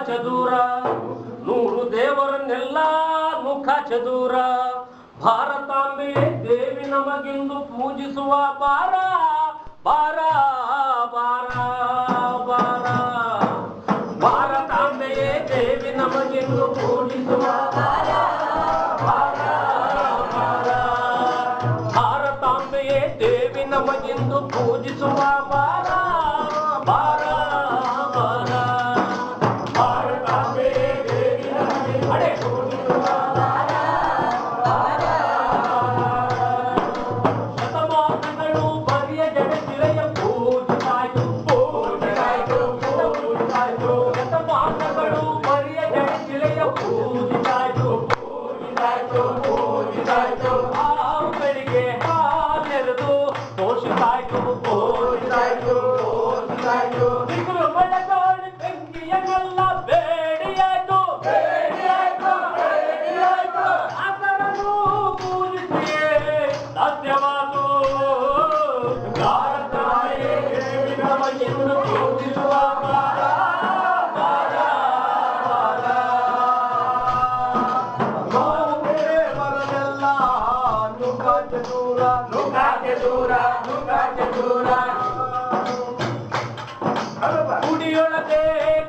ಚದೂರ, 100 ದೇವರನ್ನೆಲ್ಲ ಮುಖ ಚದೂರ. ಭಾರತಾಂಬೆಯೇ ದೇವಿ ನಮಗಿಂದು ಪೂಜಿಸುವ ಬಾರ ಬಾರ ಬಾರ ಬಾರ. ಭಾರತಾಂಬೆಯೇ ದೇವಿ ನಮಗಿಂದು ಪೂಜಿಸುವ ಬಾರ ಬಾರ ಬಾರ. ಭಾರತಾಂಬೆಯೇ ದೇವಿ ನಮಗಿಂದು ಪೂಜಿಸುವ ಬಾರ ಬಾರ ಬಾರ. ಭಾರತಾಂಬೆಯೇ ದೇವಿ ನಮಗಿಂದು ಪೂಜಿಸುವ ಬಾರ ಬಾರ. ಶತಮಾನಗಳು ಬರಿಯ ಜಗತ್ತಿಲೆಯ ಪೂಜಿಸಾಯ್ತು ಪೂಜಿಸಾಯ್ತು ಪೂಜಿಸಾಯ್ತು. ಶತಮಾನಗಳು ಬರಿಯ ಜಗತ್ತಿಲೆಯ ಪೂಜಿಸಾಯ್ತು ಪೂಜಿಸಾಯ್ತು ಪೂಜಿಸಾಯ್ತು. ಹಾವುಗಳಿಗೆ ಹಾಲೆರೆದು ಪೋಷಿಸಾಯ್ತು ಪೋಷಿಸಾಯ್ತು ಪೋಷಿಸಾಯ್ತು. ದಿಗುಲು ಬೆಳಗಾಳಿ ಬೆಂಕಿಯನ್ನೆಲ್ಲ ಬೇಡಿಯಾಯ್ತು ಬೇಡಿಯಾಯ್ತು ಬೇಡಿಯಾಯ್ತು. ಆತನನ್ನು ಪೂಜಿಸಿಯೇ ಸಾಧ್ಯವಾದು. ಭಾರತಾಂಬೆಯೇ ದೇವಿ ನಮಗಿಂದು ಪೂಜಿಸುವ ಬಾರ ಬಾರ ಬಾರ. ದೇವರನ್ನೆಲ್ಲ ನುಗ್ಗಾಟೆ ದೂರ ನುಗ್ಗಾಟೆ ದೂರ ನುಗ್ಗಾಟೆ ದೂರ. ಗುಡಿಯೊಳಗೆ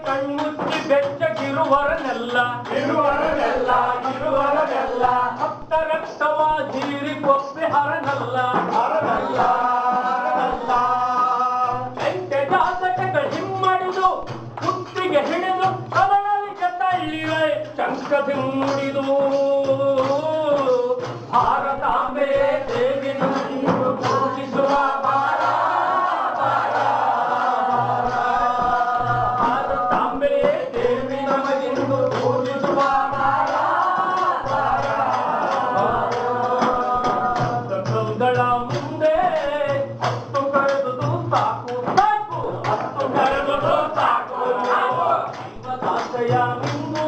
ಕಣ್ಮುಚ್ಚಿ ಬೆಚ್ಚಗಿರುವರನೆಲ್ಲ ಇರುವರನೆಲ್ಲ ಇರುವರನೆಲ್ಲ. ಭಕ್ತ ರಕ್ತವ ಹೀರಿ ಕೊಪ್ಪೆ ಹರನಲ್ಲ ಹರನಲ್ಲ ಹರನಲ್ಲ. ಎಂಟೆ ಜಾತಕಗಳು ಹಿಮ್ಮಡಿದು ಕುತ್ತಿಗೆ ಹಿಡಿದು ಕದಳಿಗೆ ತಳ್ಳಿವೆ ಶಂಖದಿ ಮುಡಿದು. ಭಾರತಾಂಬೆಯೇ ದೇವಿ ನಮಗಿಂದು ಪೂಜಿಸುವ ಬಾರ ಬಾರ ಬಾರ. ಭಾರತಾಂಬೆಯೇ ದೇವಿ ನಮಗಿಂದು ಪೂಜಿಸುವ ಬಾರ ಬಾರ ಬಾರ. ಗಂಗಳ ಮುಂದೆ ಹತ್ತು ಕರೆದುದು ಸಾಕು ಸಾಕು ಹತ್ತು ಕರೆದುದು ಸಾಕು ಸಾಕು. ಜೀವದಾಸೆಯ ಮಿಂದು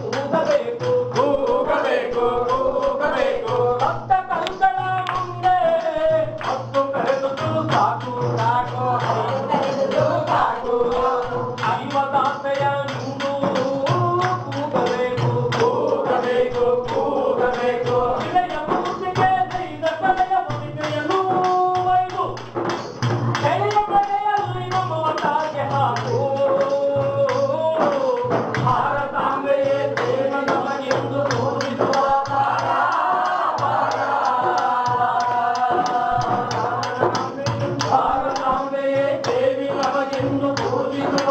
ಕೂಗಬೇಕು ಕೂಗಬೇಕು ಕೂಗಬೇಕು. ಹತ್ತ ಕಲ್ಗಳ ಮುಂದೆ ಹತ್ತು ಕರೆದುದು ಸಾಕು ಸಾಕು ಕರೆದುದು ಸಾಕು. ಜೀವದಾಸೆಯ ಮಿಂದು ಕೂಗಬೇಕು ಕೂಗಬೇಕು ಕೂಗಬೇಕು. ಇಳೆಯ ಮೂರ್ತಿಗೆ ದೈದ ಕಲೆಯ ಮುದಿಗೆಯನ್ನು ಒಯ್ದು ಎಳೆಯ ಕಡೆಯಲ್ಲಿ ಮಮತಾಗೆ ಹಾಕು. ಭಾರತಾಂಬೆಯೇ ದೇವಿ ನಮಗಿಂದು ಪೂಜಿಸುವ ಬಾರ ಬಾರ ಬಾರ. ಭಾರತಾಂಬೆಯೇ ದೇವಿ ನಮಗಿಂದು ಪೂಜಿಸುವ